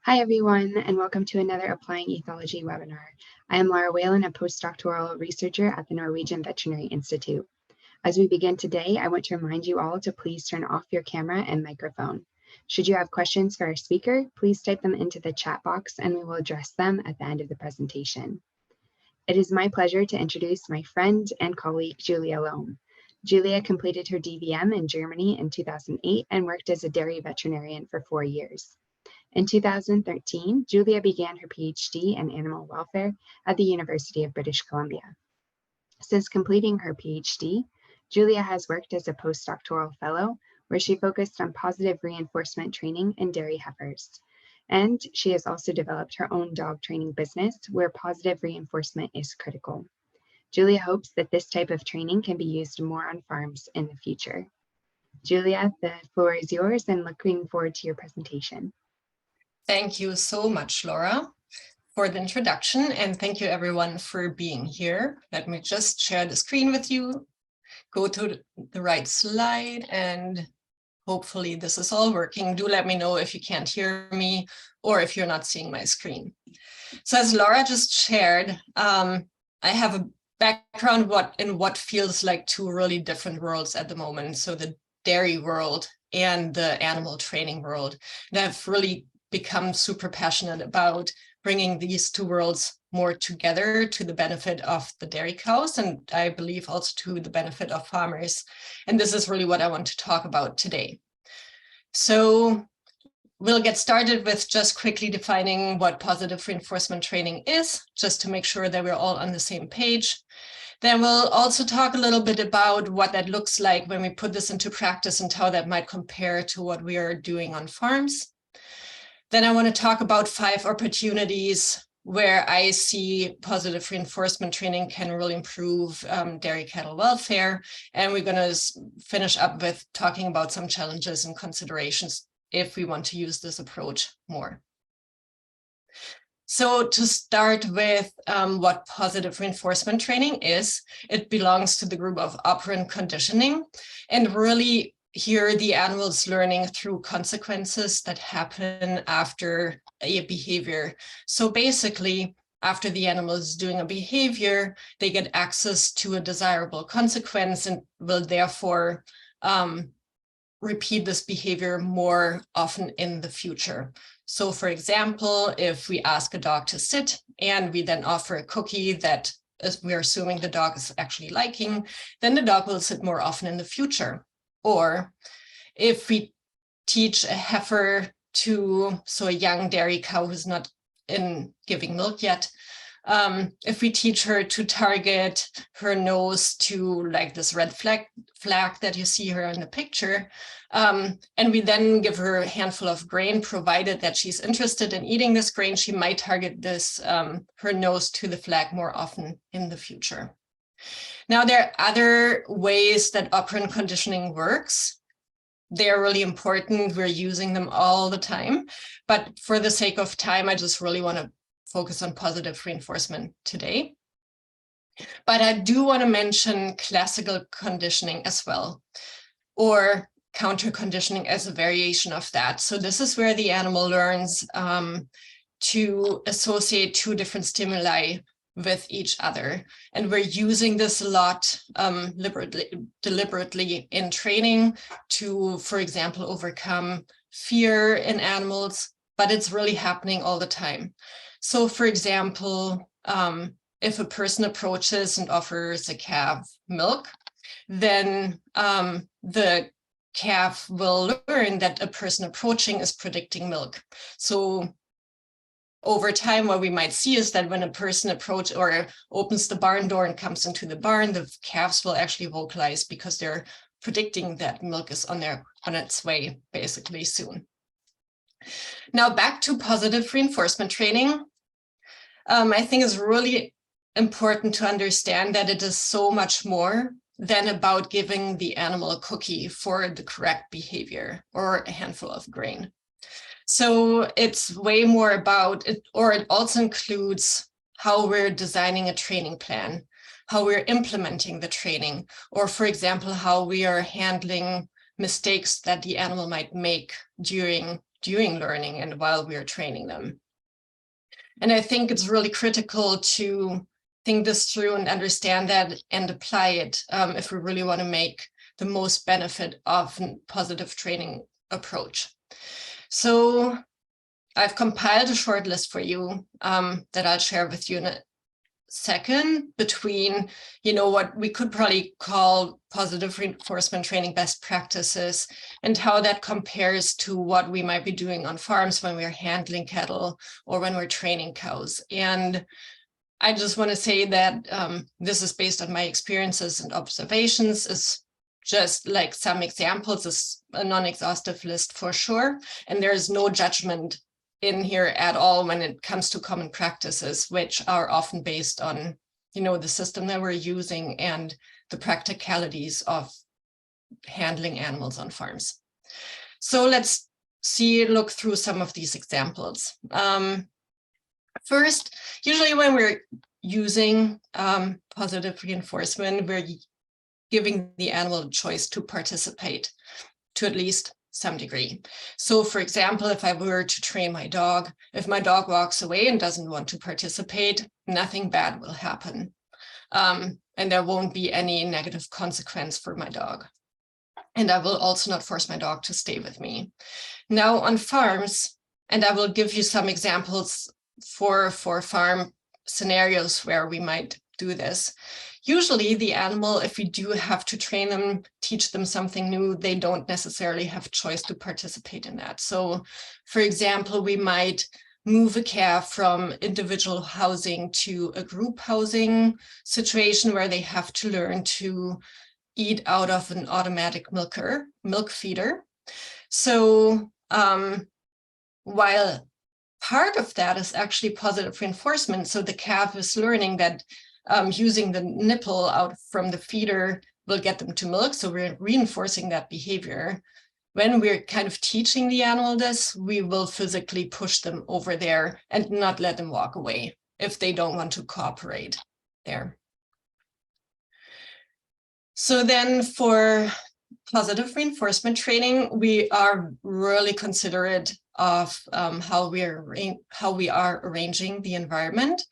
Hi, everyone, and welcome to another Applying Ethology webinar. I am Laura Whalen, a postdoctoral researcher at the Norwegian Veterinary Institute. As we begin today, I want to remind you all to please turn off your camera and microphone. Should you have questions for our speaker, please type them into the chat box and we will address them at the end of the presentation. It is my pleasure to introduce my friend and colleague, Julia Lomb. Julia completed her DVM in Germany in 2008 and worked as a dairy veterinarian for 4 years. In 2013, Julia began her PhD in animal welfare at the University of British Columbia. Since completing her PhD, Julia has worked as a postdoctoral fellow where she focused on positive reinforcement training in dairy heifers. And she has also developed her own dog training business where positive reinforcement is critical. Julia hopes that this type of training can be used more on farms in the future. Julia, the floor is yours and looking forward to your presentation. Thank you so much, Laura, for the introduction, and thank you everyone for being here. Let me just share the screen with you, go to the right slide, and hopefully this is all working. Do let me know if you can't hear me or if you're not seeing my screen. So as Laura just shared, I have a background in what feels like two really different worlds at the moment. So the dairy world and the animal training world. And I've really become super passionate about bringing these two worlds more together to the benefit of the dairy cows, and I believe also to the benefit of farmers. And this is really what I want to talk about today. So we'll get started with just quickly defining what positive reinforcement training is, just to make sure that we're all on the same page. Then we'll also talk a little bit about what that looks like when we put this into practice and how that might compare to what we are doing on farms. Then I want to talk about 5 opportunities where I see positive reinforcement training can really improve dairy cattle welfare. And we're going to finish up with talking about some challenges and considerations if we want to use this approach more. So to start with what positive reinforcement training is, it belongs to the group of operant conditioning, and really here the animals learning through consequences that happen after a behavior. So basically, after the animal is doing a behavior, they get access to a desirable consequence and will therefore repeat this behavior more often in the future. So for example, if we ask a dog to sit and we then offer a cookie that we're assuming the dog is actually liking, then the dog will sit more often in the future. Or if we teach a heifer so a young dairy cow who's not in giving milk yet, if we teach her to target her nose to like this red flag that you see here in the picture, and we then give her a handful of grain, provided that she's interested in eating this grain, she might target this her nose to the flag more often in the future. Now, there are other ways that operant conditioning works. They're really important. We're using them all the time. But for the sake of time, I just really want to focus on positive reinforcement today. But I do want to mention classical conditioning as well, or counter conditioning as a variation of that. So this is where the animal learns to associate 2 different stimuli with each other. And we're using this a lot deliberately in training to, for example, overcome fear in animals, but it's really happening all the time. So for example, if a person approaches and offers a calf milk, then the calf will learn that a person approaching is predicting milk. So over time, what we might see is that when a person approaches or opens the barn door and comes into the barn, the calves will actually vocalize because they're predicting that milk is on its way basically soon. Now back to positive reinforcement training. I think it's really important to understand that it is so much more than about giving the animal a cookie for the correct behavior or a handful of grain. So it's way more about it, or it also includes how we're designing a training plan, how we're implementing the training, or for example, how we are handling mistakes that the animal might make during during learning and while we are training them. And I think it's really critical to think this through and understand that and apply it if we really want to make the most benefit of a positive training approach. So I've compiled a short list for you that I'll share with you in a second, between, what we could probably call positive reinforcement training best practices and how that compares to what we might be doing on farms when we're handling cattle or when we're training cows. And I just want to say that this is based on my experiences and observations. Is just like some examples, is a non-exhaustive list for sure. And there is no judgment in here at all when it comes to common practices, which are often based on, the system that we're using and the practicalities of handling animals on farms. So let's look through some of these examples. First, usually when we're using positive reinforcement, we're giving the animal a choice to participate to at least some degree. So for example, if I were to train my dog, if my dog walks away and doesn't want to participate, nothing bad will happen. And there won't be any negative consequence for my dog. And I will also not force my dog to stay with me. Now on farms, and I will give you some examples for farm scenarios where we might do this. Usually the animal, if we do have to train them, teach them something new, they don't necessarily have choice to participate in that. So for example, we might move a calf from individual housing to a group housing situation where they have to learn to eat out of an automatic milk feeder. So while part of that is actually positive reinforcement, so the calf is learning that using the nipple out from the feeder will get them to milk. So we're reinforcing that behavior. When we're kind of teaching the animal this, we will physically push them over there and not let them walk away if they don't want to cooperate there. So then for positive reinforcement training, we are really considerate of how we are arranging the environment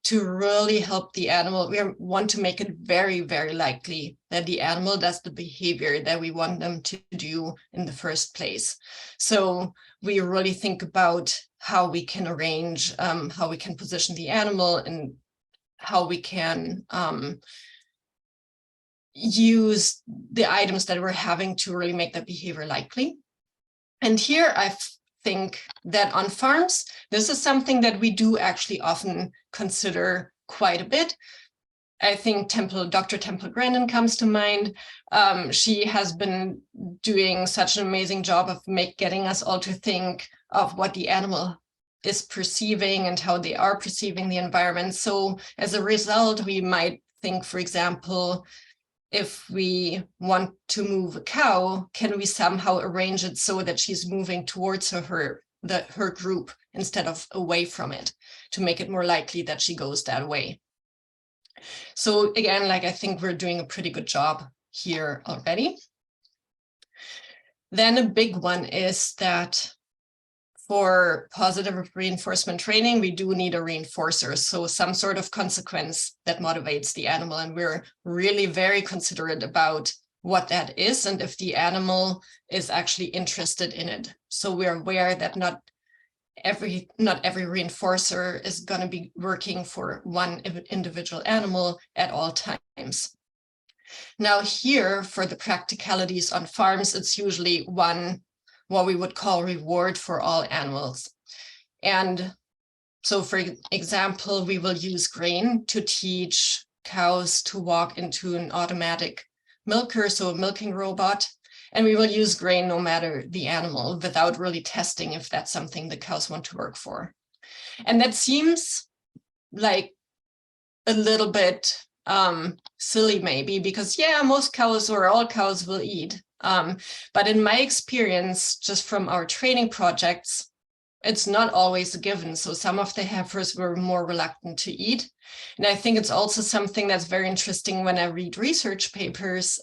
to really help the animal. We want to make it very, very likely that the animal does the behavior that we want them to do in the first place. So we really think about how we can arrange, how we can position the animal, and how we can use the items that we're having to really make that behavior likely. And here I think that on farms, this is something that we do actually often consider quite a bit. I think Dr. Temple Grandin comes to mind. She has been doing such an amazing job of getting us all to think of what the animal is perceiving and how they are perceiving the environment. So as a result, we might think, for example, if we want to move a cow, can we somehow arrange it so that she's moving towards her group instead of away from it, to make it more likely that she goes that way? So again, I think we're doing a pretty good job here already. Then a big one is that for positive reinforcement training, we do need a reinforcer, so some sort of consequence that motivates the animal. And we're really very considerate about what that is and if the animal is actually interested in it. So we're aware that not every reinforcer is going to be working for one individual animal at all times. Now here, for the practicalities on farms, it's usually what we would call reward for all animals. And so for example, we will use grain to teach cows to walk into an automatic milker, so a milking robot. And we will use grain no matter the animal, without really testing if that's something the cows want to work for. And that seems like a little bit silly maybe, because yeah, most cows or all cows will eat. But in my experience, just from our training projects, it's not always a given. So some of the heifers were more reluctant to eat. And I think it's also something that's very interesting when I read research papers,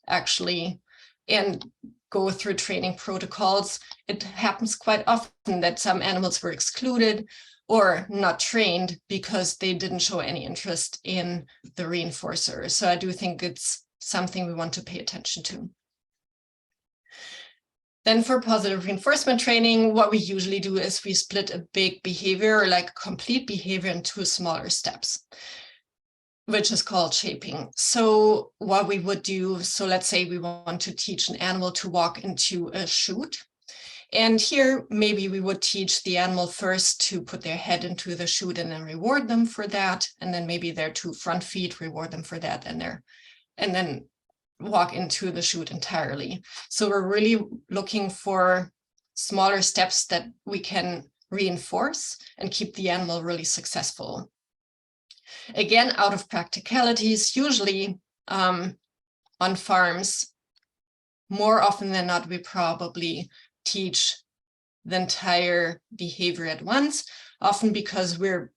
actually. And go through training protocols, it happens quite often that some animals were excluded or not trained because they didn't show any interest in the reinforcer. So I do think it's something we want to pay attention to. Then for positive reinforcement training, what we usually do is we split a big behavior, like complete behavior, into smaller steps, which is called shaping. So what we would do, so let's say we want to teach an animal to walk into a chute. And here, maybe we would teach the animal first to put their head into the chute and then reward them for that. And then maybe their 2 front feet, reward them for that. And then walk into the chute entirely. So we're really looking for smaller steps that we can reinforce and keep the animal really successful. Again, out of practicalities, usually on farms, more often than not, we probably teach the entire behavior at once, often because we're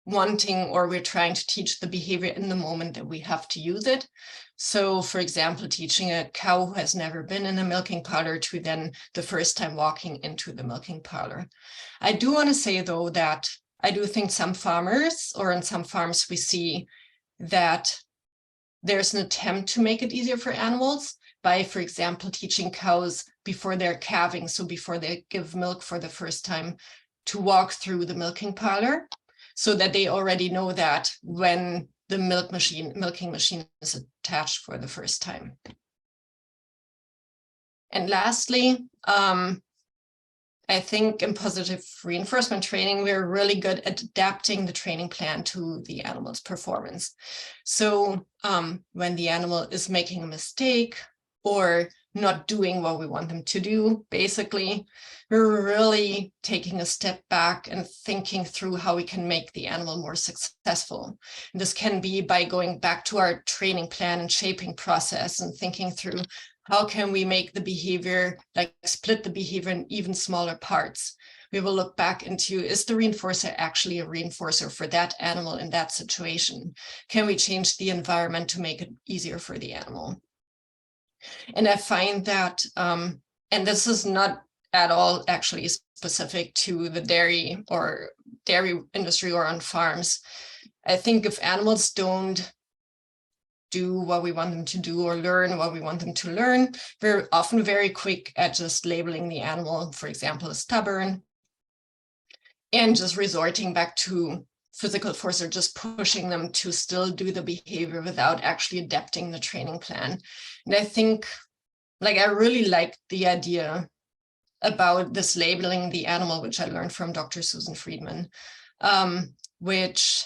wanting or we're trying to teach the behavior in the moment that we have to use it. So, for example, teaching a cow who has never been in a milking parlor to then the first time walking into the milking parlor. I do want to say, though, that I do think some farmers or on some farms we see that there's an attempt to make it easier for animals by, for example, teaching cows before they're calving, so before they give milk for the first time, to walk through the milking parlor so that they already know that when the milking machine is attached for the first time. And lastly, I think in positive reinforcement training, we're really good at adapting the training plan to the animal's performance. So when the animal is making a mistake or not doing what we want them to do, basically, we're really taking a step back and thinking through how we can make the animal more successful. And this can be by going back to our training plan and shaping process and thinking through how can we make the behavior, like split the behavior in even smaller parts. We will look back into, is the reinforcer actually a reinforcer for that animal in that situation? Can we change the environment to make it easier for the animal? And I find that, and this is not at all actually specific to the dairy industry or on farms. I think if animals don't do what we want them to do or learn what we want them to learn, we're often very quick at just labeling the animal, for example, as stubborn, and just resorting back to physical force or just pushing them to still do the behavior without actually adapting the training plan. And I think, like, I really like the idea about this labeling the animal, which I learned from Dr. Susan Friedman, which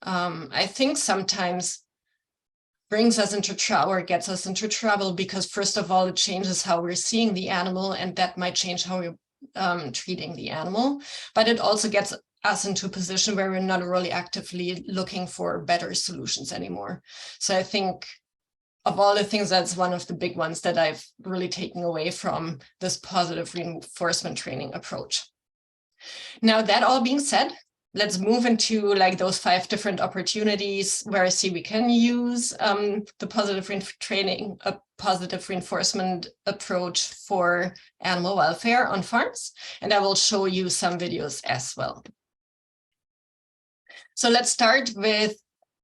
I think sometimes brings us into trouble or gets us into trouble because, first of all, it changes how we're seeing the animal, and that might change how we're treating the animal. But it also gets us into a position where we're not really actively looking for better solutions anymore. So I think of all the things, that's one of the big ones that I've really taken away from this positive reinforcement training approach. Now, that all being said, let's move into like those 5 different opportunities where I see we can use the positive reinforcement approach for animal welfare on farms. And I will show you some videos as well. So let's start with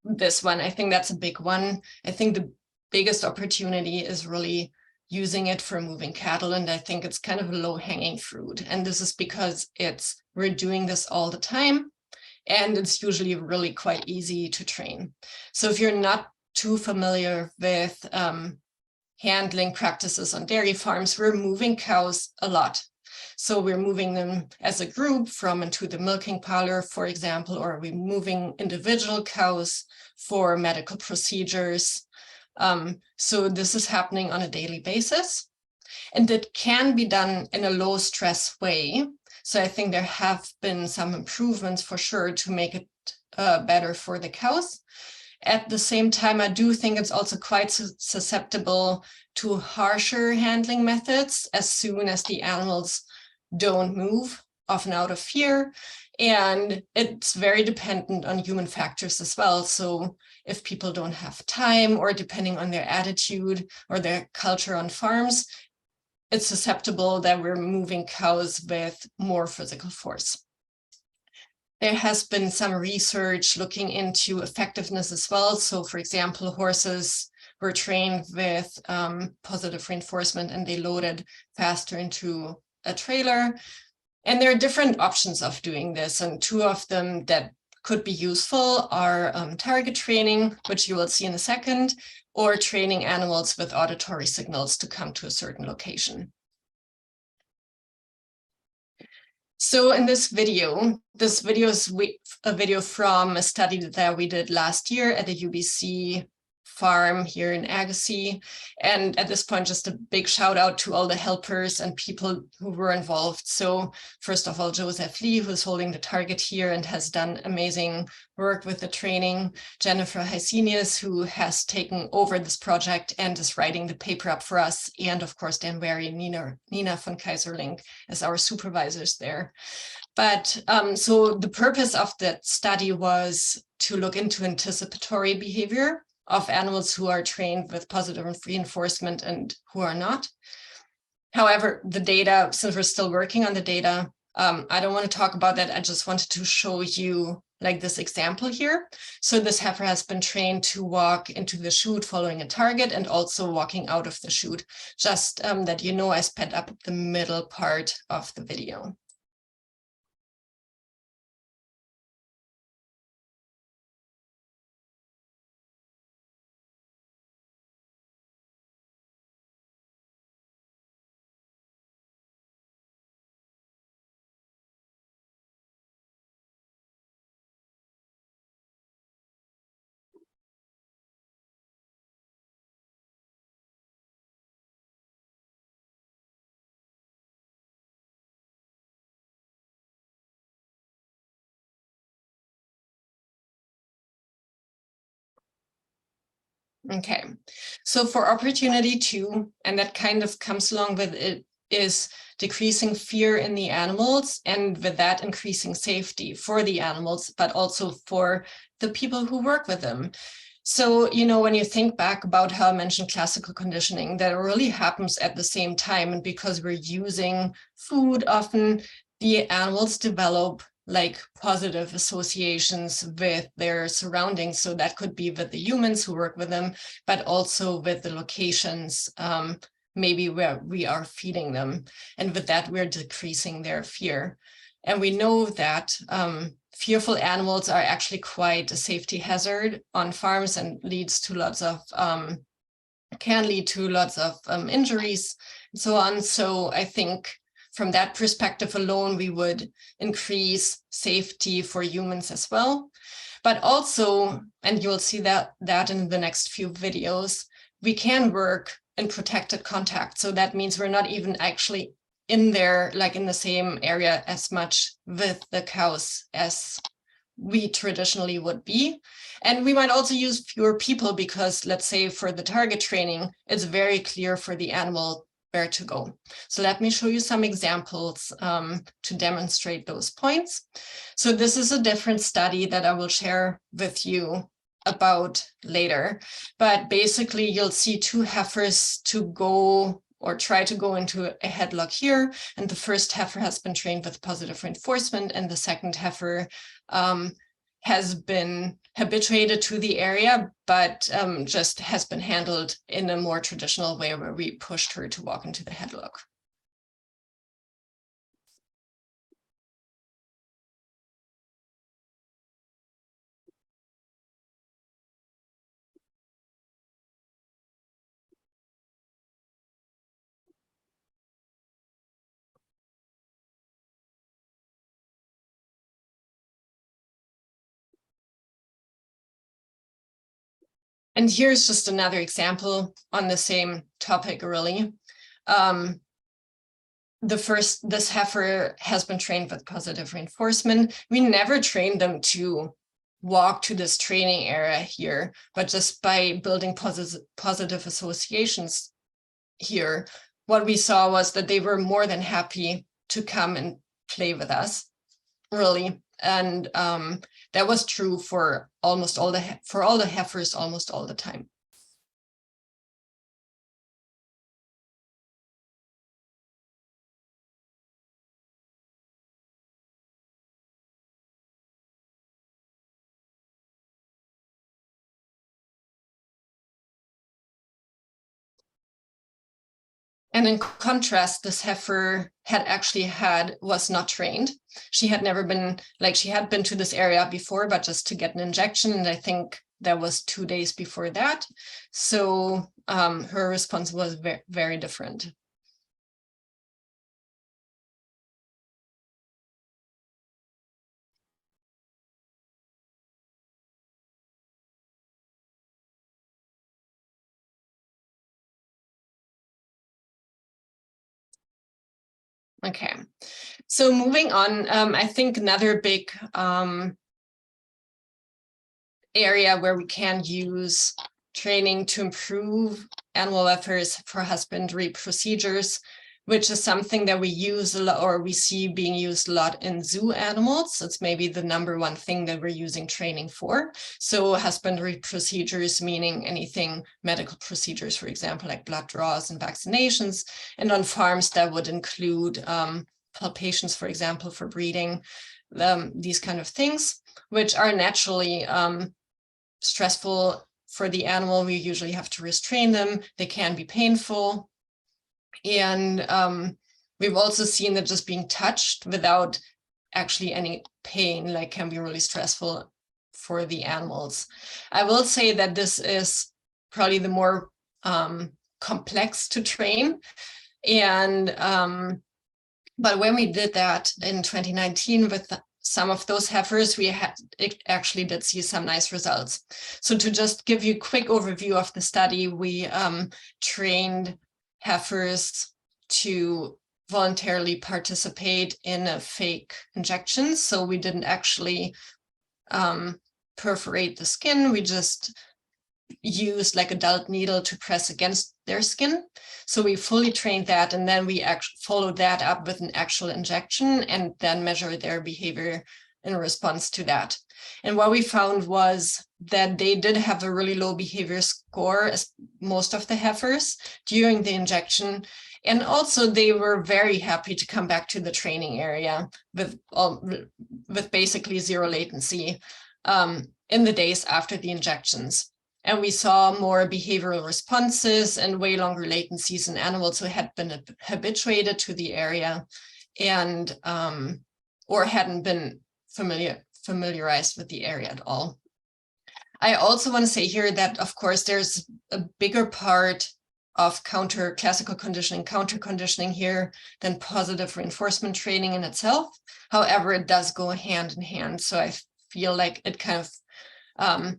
this one. I think that's a big one. I think the biggest opportunity is really using it for moving cattle. And I think it's kind of a low-hanging fruit. And this is because we're doing this all the time. And it's usually really quite easy to train. So if you're not too familiar with handling practices on dairy farms, we're moving cows a lot. So we're moving them as a group from and to the milking parlor, for example, or we're moving individual cows for medical procedures. So this is happening on a daily basis. And it can be done in a low stress way. So I think there have been some improvements for sure to make it better for the cows. At the same time, I do think it's also quite susceptible to harsher handling methods as soon as the animals don't move often out of fear. And it's very dependent on human factors as well. So if people don't have time, or depending on their attitude or their culture on farms, it's susceptible that we're moving cows with more physical force. There has been some research looking into effectiveness as well. So for example, horses were trained with positive reinforcement and they loaded faster into a trailer. And there are different options of doing this. And two of them that could be useful are target training, which you will see in a second, or training animals with auditory signals to come to a certain location. So in this video is a video from a study that we did last year at the UBC farm here in Agassiz. And at this point, just a big shout out to all the helpers and people who were involved. So first of all, Joseph Lee, who's holding the target here and has done amazing work with the training. Jennifer Hysenius, who has taken over this project and is writing the paper up for us. And of course, Dan Wary and Nina von Kaiserlink as our supervisors there. But so the purpose of that study was to look into anticipatory behavior of animals who are trained with positive reinforcement and who are not. However, the data, since we're still working on the data, I don't want to talk about that. I just wanted to show you like this example here. So this heifer has been trained to walk into the chute following a target and also walking out of the chute, just that you know I sped up the middle part of the video. Okay, so for opportunity two, and that kind of comes along with it, is decreasing fear in the animals, and with that increasing safety for the animals, but also for the people who work with them. So, you know, when you think back about how I mentioned classical conditioning, that really happens at the same time. And because we're using food, often the animals develop like positive associations with their surroundings. So that could be with the humans who work with them, but also with the locations, maybe where we are feeding them. And with that, we're decreasing their fear. And we know that fearful animals are actually quite a safety hazard on farms and leads to lots of, can lead to lots of injuries and so on. So I think from that perspective alone, we would increase safety for humans as well. But also, and you'll see that in the next few videos, we can work in protected contact. So that means we're not even actually in there, like in the same area as much with the cows as we traditionally would be. And we might also use fewer people because, let's say, for the target training, it's very clear for the animal where to go. So let me show you some examples to demonstrate those points. So this is a different study that I will share with you about later. But basically, you'll see two heifers to go or try to go into a headlock here. And the first heifer has been trained with positive reinforcement, and the second heifer has been habituated to the area, but just has been handled in a more traditional way where we pushed her to walk into the headlock. And here's just another example on the same topic, really. This heifer has been trained with positive reinforcement. We never trained them to walk to this training area here, but just by building positive associations here, what we saw was that they were more than happy to come and play with us, really. And that was true for almost all the heifers almost all the time. And in contrast, this heifer was not trained. She had never been, she had been to this area before, but just to get an injection. And I think that was 2 days before that. So her response was very, very different. Okay, so moving on, I think another big area where we can use training to improve animal welfare for husbandry procedures, which is something that we use a lot, or we see being used a lot in zoo animals. It's maybe the #1 thing that we're using training for. So husbandry procedures, meaning anything medical procedures, for example, like blood draws and vaccinations. And on farms, that would include palpations, for example, for breeding, these kind of things, which are naturally stressful for the animal. We usually have to restrain them. They can be painful. And we've also seen that just being touched without actually any pain, can be really stressful for the animals. I will say that this is probably the more complex to train. And but when we did that in 2019 with some of those heifers, it actually did see some nice results. So to just give you a quick overview of the study, we trained heifers to voluntarily participate in a fake injection. So we didn't actually perforate the skin. We just used a dull needle to press against their skin. So we fully trained that, and then we actually followed that up with an actual injection and then measured their behavior in response to that. And what we found was that they did have a really low behavior score, as most of the heifers, during the injection. And also they were very happy to come back to the training area with basically zero latency in the days after the injections. And we saw more behavioral responses and way longer latencies in animals who had been habituated to the area and or hadn't been familiarized with the area at all. I also want to say here that, of course, there's a bigger part of classical conditioning, counter conditioning here than positive reinforcement training in itself. However, it does go hand in hand. So I feel like it kind of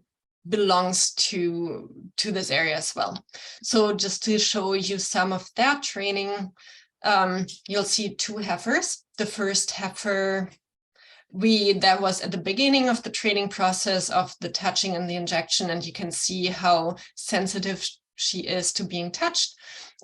belongs to this area as well. So just to show you some of that training, you'll see 2 heifers. The first heifer, that was at the beginning of the training process of the touching and the injection, and you can see how sensitive she is to being touched.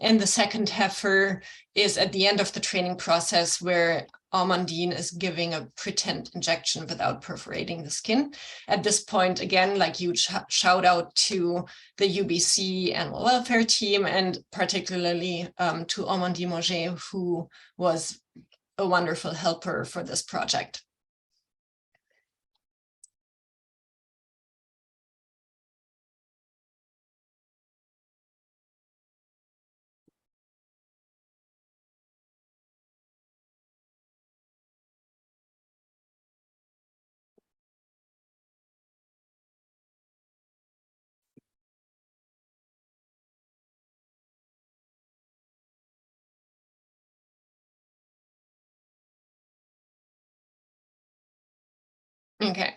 And the second heifer is at the end of the training process, where Amandine is giving a pretend injection without perforating the skin. At this point, again, huge shout out to the UBC animal welfare team, and particularly to Amandine Moget, who was a wonderful helper for this project. Okay,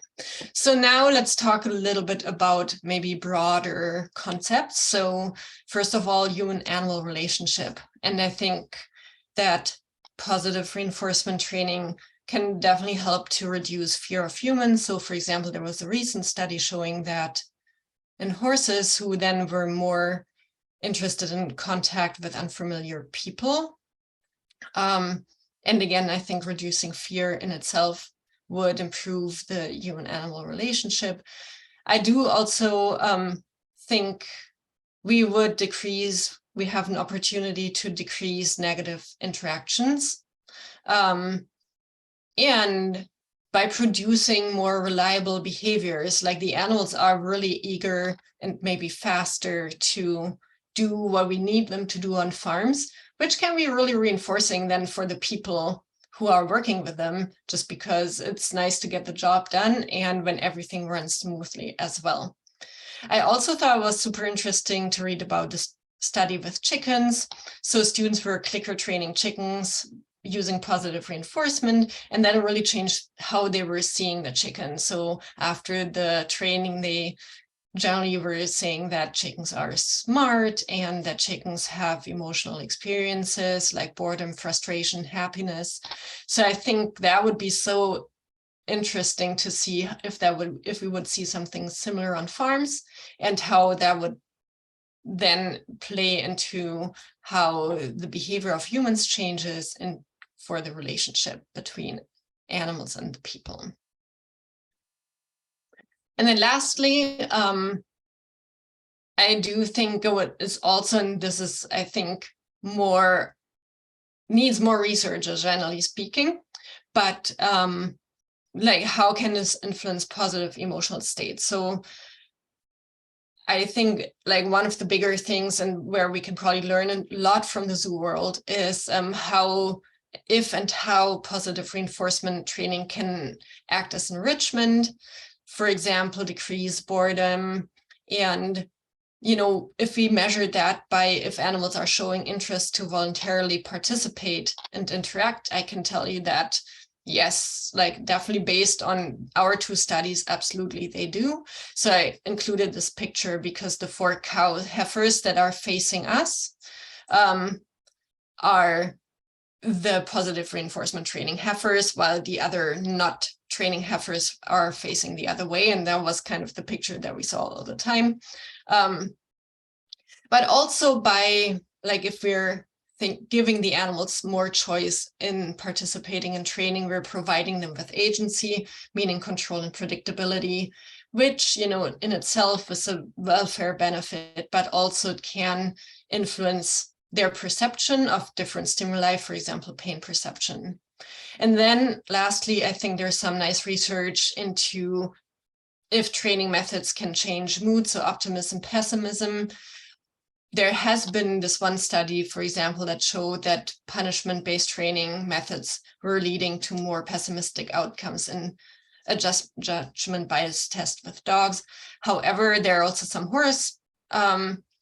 so now let's talk a little bit about maybe broader concepts. So first of all, human-animal relationship. And I think that positive reinforcement training can definitely help to reduce fear of humans. So for example, there was a recent study showing that in horses who then were more interested in contact with unfamiliar people, And again, I think reducing fear in itself would improve the human-animal relationship. I do also think we have an opportunity to decrease negative interactions. And by producing more reliable behaviors, like the animals are really eager and maybe faster to do what we need them to do on farms, which can be really reinforcing then for the people who are working with them, just because it's nice to get the job done and when everything runs smoothly as well. I also thought it was super interesting to read about this study with chickens. So students were clicker training chickens using positive reinforcement, and that really changed how they were seeing the chicken. So after the training, they generally were saying that chickens are smart and that chickens have emotional experiences like boredom, frustration, happiness. So I think that would be so interesting to see if we would see something similar on farms, and how that would then play into how the behavior of humans changes and for the relationship between animals and the people. And then lastly, I do think what is also, and this is, I think, needs more research, generally speaking, but like how can this influence positive emotional states? So I think like one of the bigger things, and where we can probably learn a lot from the zoo world, is how positive reinforcement training can act as enrichment, for example, decrease boredom. And, if we measure that by if animals are showing interest to voluntarily participate and interact, I can tell you that yes, like definitely based on our 2 studies, absolutely they do. So I included this picture because the 4 cow heifers that are facing us are the positive reinforcement training heifers, while the other not training heifers are facing the other way. And that was kind of the picture that we saw all the time. But also by, like, if we're giving the animals more choice in participating in training, we're providing them with agency, meaning control and predictability, which, in itself is a welfare benefit, but also it can influence their perception of different stimuli, for example, pain perception. And then lastly, I think there's some nice research into if training methods can change mood, so optimism, pessimism. There has been this one study, for example, that showed that punishment-based training methods were leading to more pessimistic outcomes in a judgment bias test with dogs. However, there are also some horror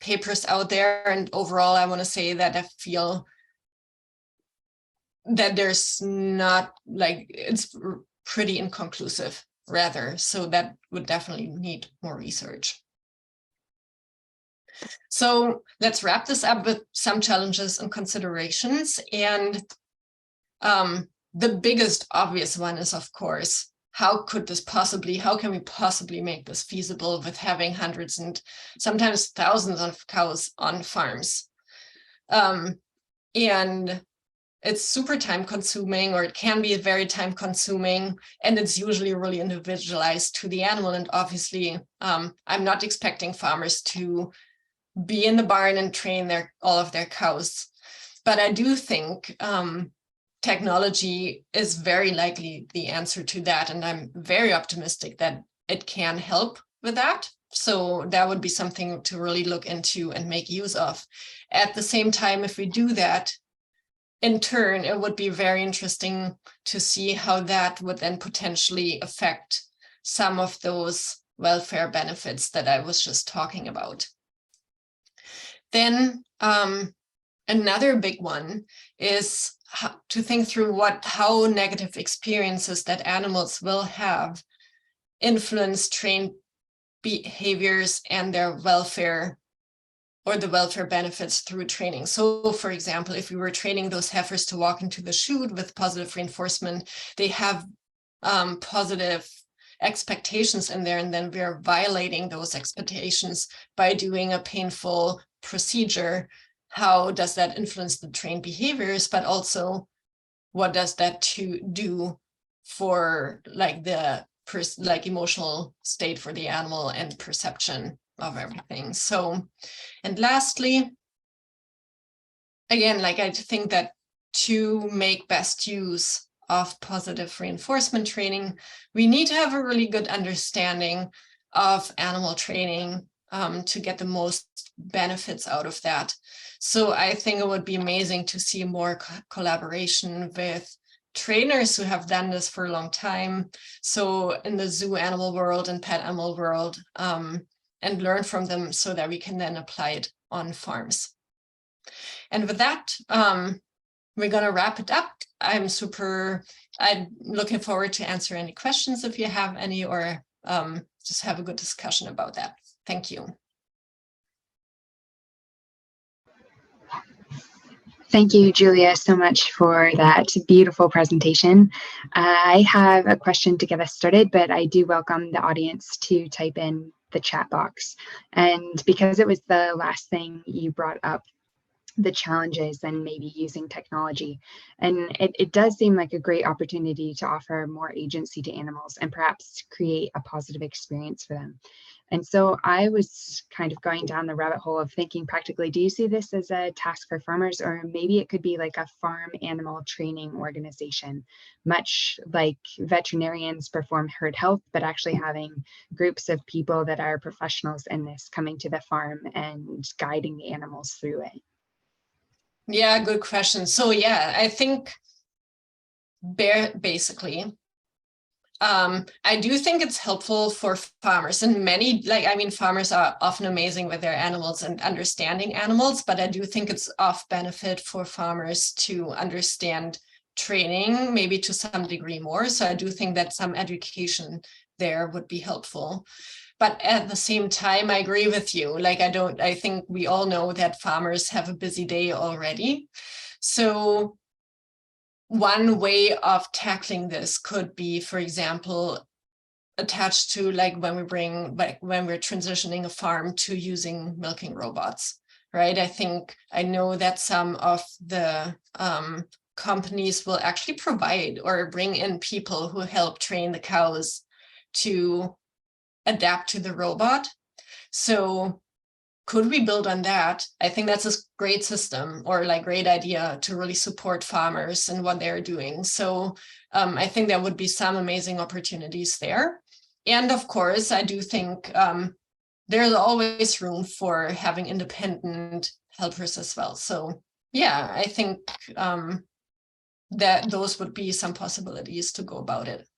papers out there, and overall, I want to say that I feel that there's not, like, it's pretty inconclusive, rather. So that would definitely need more research. So let's wrap this up with some challenges and considerations. And the biggest obvious one is, of course, how can we possibly make this feasible with having hundreds and sometimes thousands of cows on farms? And it's super time consuming, or it can be very time consuming, and it's usually really individualized to the animal. And obviously, I'm not expecting farmers to be in the barn and train all of their cows. But I do think technology is very likely the answer to that. And I'm very optimistic that it can help with that. So that would be something to really look into and make use of. At the same time, if we do that, in turn, it would be very interesting to see how that would then potentially affect some of those welfare benefits that I was just talking about. Then another big one is to think through how negative experiences that animals will have influence trained behaviors and their welfare, or the welfare benefits through training. So, for example, if we were training those heifers to walk into the chute with positive reinforcement, they have positive expectations in there, and then we're violating those expectations by doing a painful procedure. How does that influence the trained behaviors, but also what does that do for like the emotional state for the animal and perception of everything. So, and lastly, again, like I think that to make best use of positive reinforcement training, we need to have a really good understanding of animal training to get the most benefits out of that. So I think it would be amazing to see more collaboration with trainers who have done this for a long time. So in the zoo animal world and pet animal world, and learn from them so that we can then apply it on farms. And with that, we're going to wrap it up. I'm looking forward to answer any questions if you have any, or just have a good discussion about that. Thank you. Thank you, Julia, so much for that beautiful presentation. I have a question to get us started, but I do welcome the audience to type in the chat box. And because it was the last thing you brought up, the challenges and maybe using technology. And it does seem like a great opportunity to offer more agency to animals and perhaps create a positive experience for them. And so I was kind of going down the rabbit hole of thinking practically, do you see this as a task for farmers, or maybe it could be like a farm animal training organization, much like veterinarians perform herd health, but actually having groups of people that are professionals in this coming to the farm and guiding the animals through it? Yeah, good question. So yeah, I think basically, I do think it's helpful for farmers, and farmers are often amazing with their animals and understanding animals, but I do think it's of benefit for farmers to understand training, maybe to some degree more. So I do think that some education there would be helpful. But at the same time, I agree with you. I think we all know that farmers have a busy day already. So one way of tackling this could be, for example, attached to when we're transitioning a farm to using milking robots, right? I know that some of the companies will actually provide or bring in people who help train the cows to adapt to the robot. So could we build on that? I think that's a great system or great idea to really support farmers and what they're doing. So I think there would be some amazing opportunities there. And of course, I do think there's always room for having independent helpers as well. So yeah, I think that those would be some possibilities to go about it.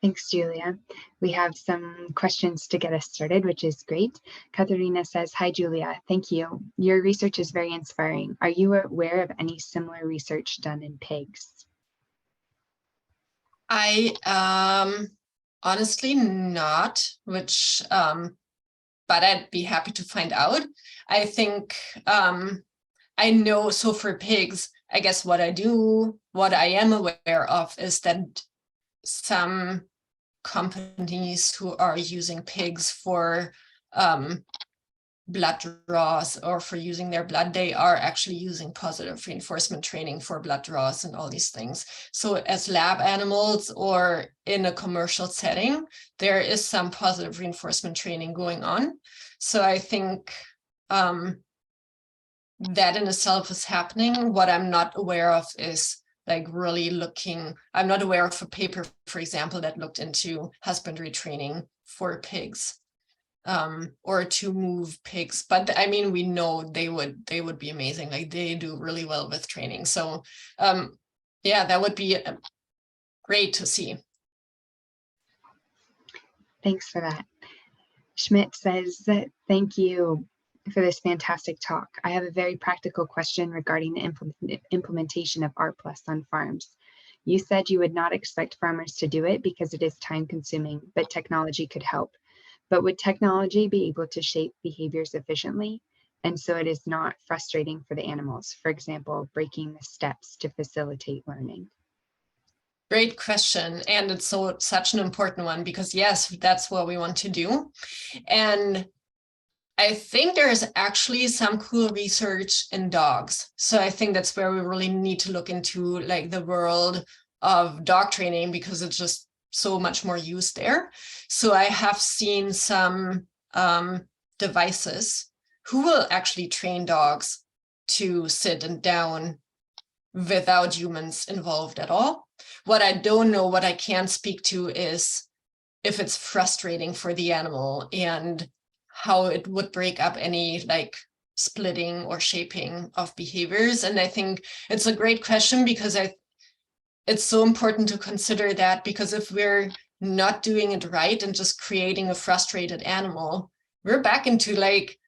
Thanks, Julia. We have some questions to get us started, which is great. Katharina says, hi, Julia. Thank you. Your research is very inspiring. Are you aware of any similar research done in pigs? I honestly not, but I'd be happy to find out. I think I know, so for pigs, I guess what I am aware of is that some companies who are using pigs for blood draws or for using their blood, they are actually using positive reinforcement training for blood draws and all these things. So as lab animals or in a commercial setting, there is some positive reinforcement training going on. So I think that in itself is happening. What I'm not aware of is I'm not aware of a paper, for example, that looked into husbandry training for pigs. Or to move pigs, but I mean, we know they would be amazing. They do really well with training. So yeah, that would be great to see. Thanks for that. Schmidt says, thank you for this fantastic talk. I have a very practical question regarding the implementation of R+ on farms. You said you would not expect farmers to do it because it is time consuming, but technology could help. But would technology be able to shape behaviors efficiently? And so it is not frustrating for the animals, for example, breaking the steps to facilitate learning? Great question. And it's such an important one because yes, that's what we want to do. And I think there's actually some cool research in dogs. So I think that's where we really need to look into like the world of dog training, because it's just so much more used there. So I have seen some devices who will actually train dogs to sit and down without humans involved at all. What I don't know, what I can speak to, is if it's frustrating for the animal and how it would break up any like splitting or shaping of behaviors. And I think it's a great question, because it's so important to consider that, because if we're not doing it right and just creating a frustrated animal, we're back into like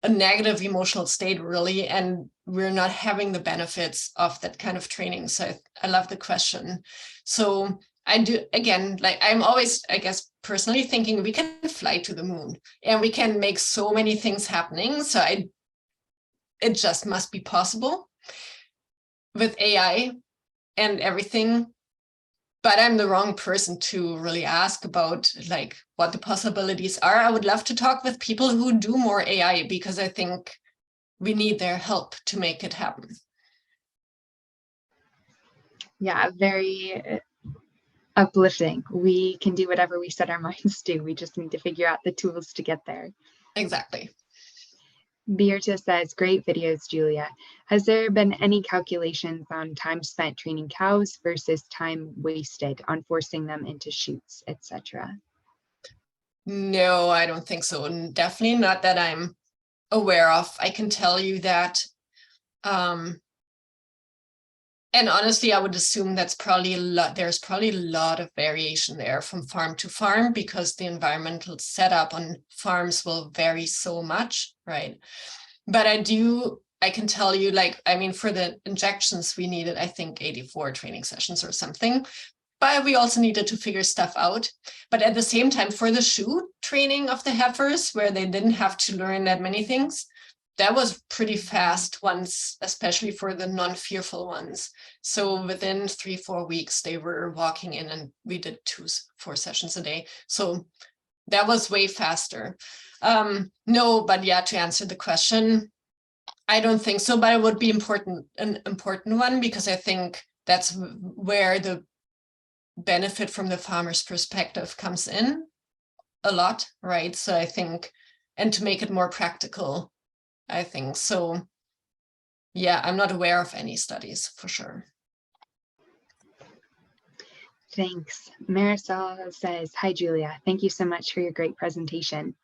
a negative emotional state, really, and we're not having the benefits of that kind of training. So I love the question. So I do, again, like I'm always, I guess, personally thinking we can fly to the moon and we can make so many things happening. So it just must be possible with AI and everything. But I'm the wrong person to really ask about like what the possibilities are. I would love to talk with people who do more AI, because I think we need their help to make it happen. Yeah, very uplifting. We can do whatever we set our minds to. We just need to figure out the tools to get there. Exactly. Beerta says, great videos, Julia. Has there been any calculations on time spent training cows versus time wasted on forcing them into chutes, etc.? No, I don't think so. And definitely not that I'm aware of. I can tell you that, and honestly, I would assume that's probably there's probably a lot of variation there from farm to farm, because the environmental setup on farms will vary so much, right? But I can tell you, like, I mean, for the injections, we needed, I think, 84 training sessions or something. But we also needed to figure stuff out. But at the same time, for the shoe training of the heifers, where they didn't have to learn that many things, that was pretty fast once, especially for the non-fearful ones. So within 3-4 weeks, they were walking in, and we did 4 sessions a day. So that was way faster. No, but yeah, to answer the question, I don't think so, but it would be an important one, because I think that's where the benefit from the farmer's perspective comes in a lot, right? So I think, and to make it more practical, I think. So yeah, I'm not aware of any studies for sure. Thanks. Marisol says, hi, Julia. Thank you so much for your great presentation.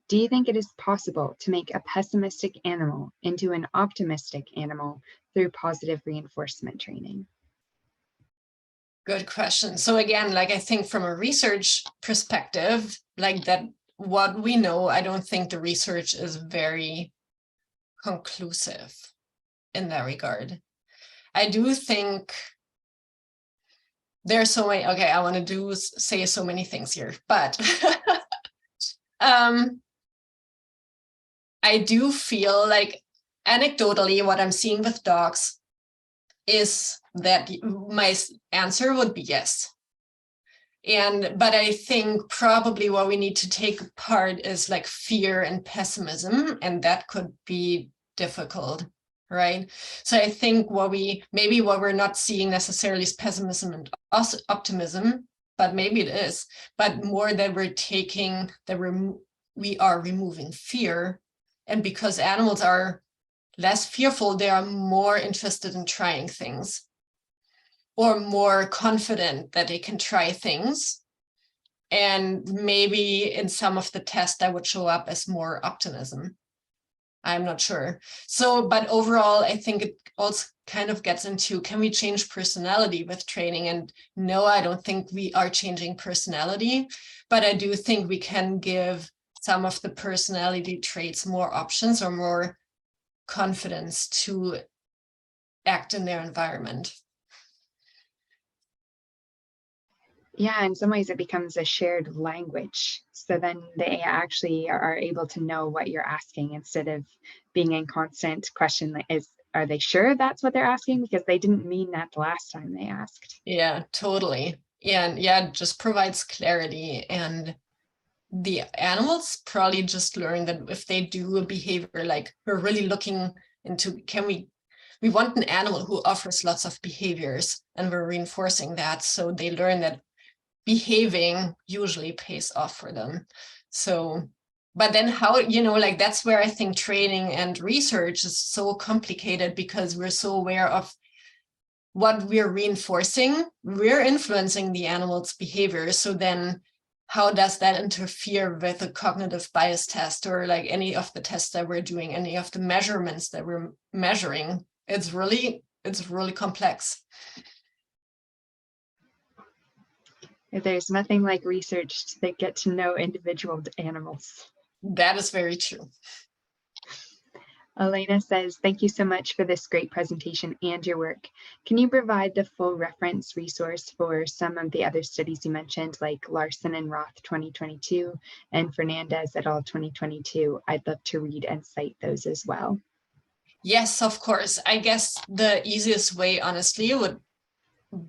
Do you think it is possible to make a pessimistic animal into an optimistic animal through positive reinforcement training? Good question. So again, like I think from a research perspective, like that, what we know, I don't think the research is very conclusive in that regard. I do think there's so many, okay, I want to say so many things here, but I do feel like anecdotally what I'm seeing with dogs is that my answer would be yes. But I think probably what we need to take apart is like fear and pessimism, and that could be difficult, right? So I think what we're not seeing necessarily is pessimism and optimism, but maybe it is, but more that we are removing fear. And because animals are less fearful, they are more interested in trying things, or more confident that they can try things. And maybe in some of the tests that would show up as more optimism. I'm not sure. So, but overall, I think it also kind of gets into, can we change personality with training? And no, I don't think we are changing personality, but I do think we can give some of the personality traits more options or more confidence to act in their environment. Yeah, in some ways it becomes a shared language. So then they actually are able to know what you're asking, instead of being in constant question, like, are they sure that's what they're asking? Because they didn't mean that the last time they asked. Yeah, totally. Yeah, and yeah, it just provides clarity. And the animals probably just learn that if they do a behavior, like we're really looking into, we want an animal who offers lots of behaviors, and we're reinforcing that. So they learn that behaving usually pays off for them. So, but then how, like that's where I think training and research is so complicated, because we're so aware of what we're reinforcing, we're influencing the animal's behavior. So then how does that interfere with a cognitive bias test, or like any of the tests that we're doing, any of the measurements that we're measuring? It's really complex. There's nothing like research to get to know individual animals. That is very true. Elena says, thank you so much for this great presentation and your work. Can you provide the full reference resource for some of the other studies you mentioned, like Larson and Roth 2022 and Fernandez et al. 2022? I'd love to read and cite those as well. Yes, of course. I guess the easiest way, honestly, would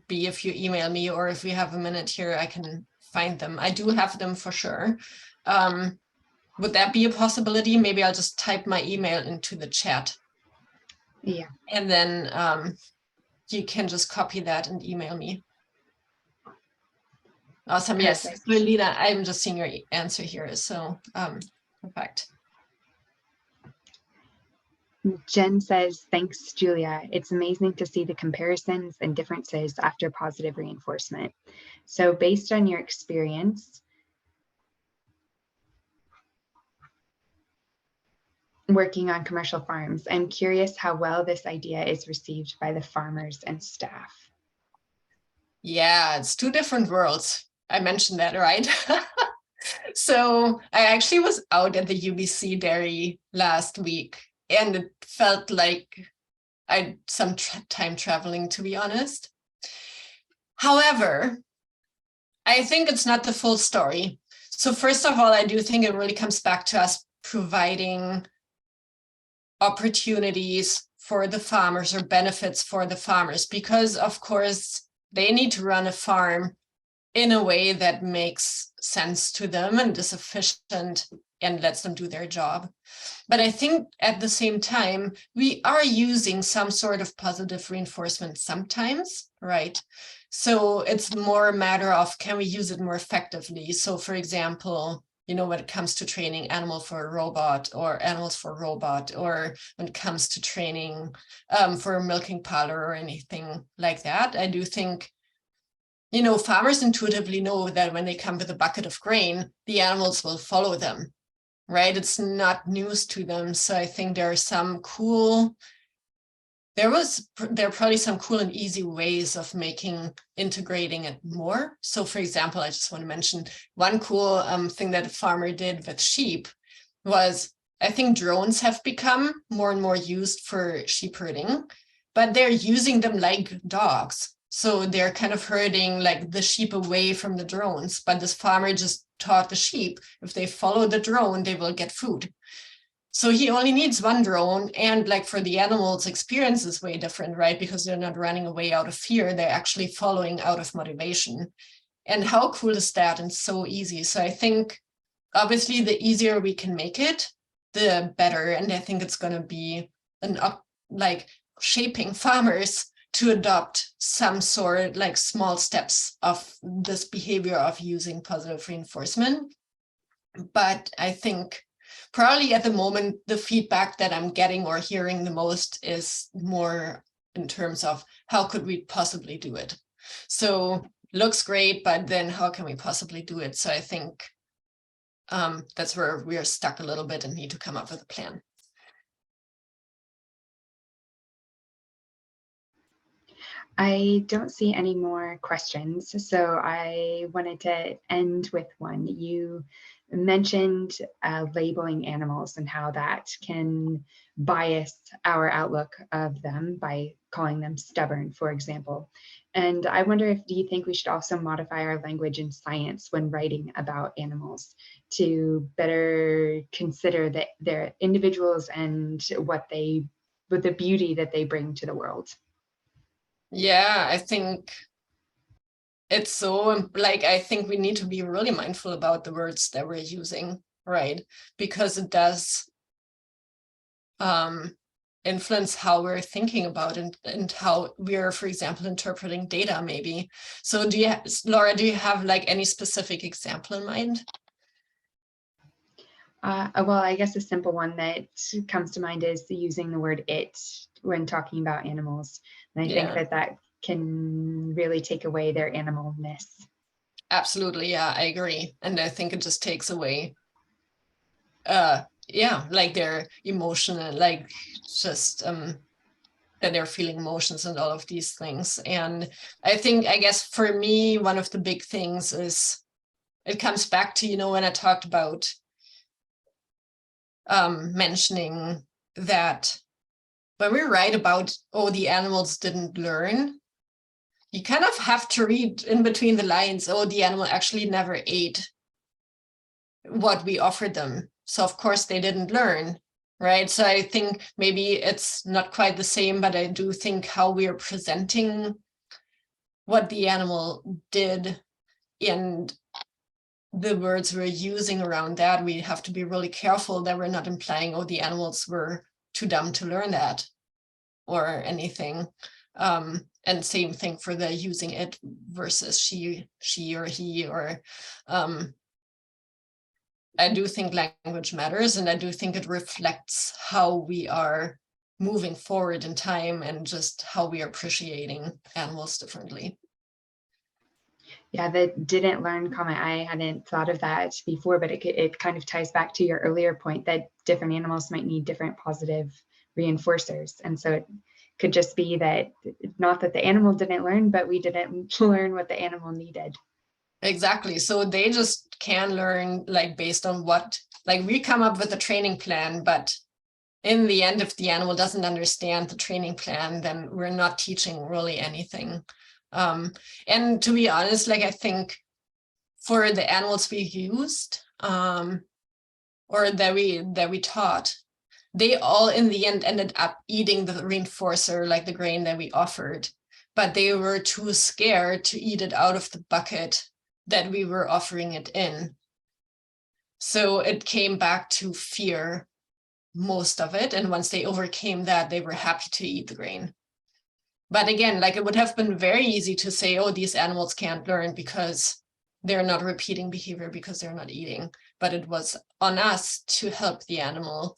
be if you email me, or if we have a minute here, I can find them. I do have them for sure. Would that be a possibility? Maybe I'll just type my email into the chat. Yeah. And then you can just copy that and email me. Awesome. Yes. Perfect. Lina, I'm just seeing your answer here. So perfect. Jen says, thanks, Julia. It's amazing to see the comparisons and differences after positive reinforcement. So based on your experience, working on commercial farms, I'm curious how well this idea is received by the farmers and staff. Yeah, it's two different worlds. I mentioned that, right? So I actually was out at the UBC dairy last week, and it felt like I had some time traveling, to be honest. However, I think it's not the full story. So first of all, I do think it really comes back to us providing opportunities for the farmers, or benefits for the farmers, because of course they need to run a farm in a way that makes sense to them and is efficient and lets them do their job. But I think at the same time, we are using some sort of positive reinforcement sometimes, right? So it's more a matter of, can we use it more effectively? So for example, when it comes to training animal for a robot, or animals for a robot, or when it comes to training for a milking parlor or anything like that, I do think, farmers intuitively know that when they come with a bucket of grain, the animals will follow them, right? It's not news to them. So I think there are there are probably some cool and easy ways of integrating it more. So for example, I just want to mention one cool thing that a farmer did with sheep was, I think drones have become more and more used for sheep herding, but they're using them like dogs. So they're kind of herding like the sheep away from the drones, but this farmer just taught the sheep, if they follow the drone, they will get food. So he only needs one drone, and like for the animals, experience is way different, right? Because they're not running away out of fear, they're actually following out of motivation. And how cool is that? And so easy. So I think obviously the easier we can make it, the better. And I think it's going to be like shaping farmers to adopt some sort, like small steps of this behavior of using positive reinforcement. But I think probably at the moment, the feedback that I'm getting or hearing the most is more in terms of how could we possibly do it? So looks great, but then how can we possibly do it? So I think that's where we are stuck a little bit and need to come up with a plan. I don't see any more questions, so I wanted to end with one. You mentioned labeling animals and how that can bias our outlook of them by calling them stubborn, for example. And I wonder do you think we should also modify our language in science when writing about animals to better consider that they're individuals and with the beauty that they bring to the world? Yeah, I think it's so like, I think we need to be really mindful about the words that we're using, right? Because it does influence how we're thinking about it and how we're, for example, interpreting data maybe. So Laura, do you have like any specific example in mind? Well, I guess a simple one that comes to mind is using the word it when talking about animals. And I think that can really take away their animalness. Absolutely, yeah, I agree. And I think it just takes away like their emotion and like just that they're feeling emotions and all of these things. And I guess for me, one of the big things is it comes back to, you know, when I talked about mentioning that when we write about, oh, the animals didn't learn, you kind of have to read in between the lines, oh, the animal actually never ate what we offered them. So of course they didn't learn, right? So I think maybe it's not quite the same, but I do think how we are presenting what the animal did and the words we're using around that, we have to be really careful that we're not implying, oh, the animals were too dumb to learn that or anything. And same thing for the using it versus she or he, or I do think language matters, and I do think it reflects how we are moving forward in time and just how we are appreciating animals differently. Yeah, the didn't learn comment, I hadn't thought of that before, but it kind of ties back to your earlier point that different animals might need different positive reinforcers. And so it could just be that not that the animal didn't learn, but we didn't learn what the animal needed. Exactly. So they just can learn like based on what, like we come up with a training plan, but in the end, if the animal doesn't understand the training plan, then we're not teaching really anything. And to be honest, like I think for the animals we used or that we taught, they all in the end ended up eating the reinforcer, like the grain that we offered, but they were too scared to eat it out of the bucket that we were offering it in. So it came back to fear, most of it. And once they overcame that, they were happy to eat the grain. But again, like it would have been very easy to say, oh, these animals can't learn because they're not repeating behavior because they're not eating. But it was on us to help the animal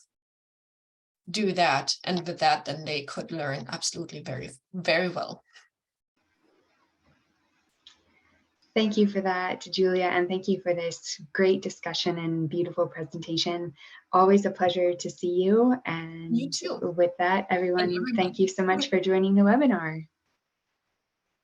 do that. And with that, then they could learn absolutely very, very well. Thank you for that, Julia, and thank you for this great discussion and beautiful presentation. Always a pleasure to see you. And You too. With that, everyone, thank you so much for joining the webinar.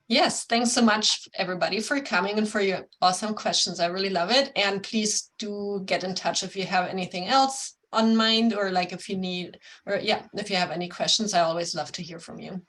Yes, thanks so much, everybody, for coming and for your awesome questions. I really love it. And please do get in touch if you have anything else on mind, or like if you need, or yeah, if you have any questions, I always love to hear from you.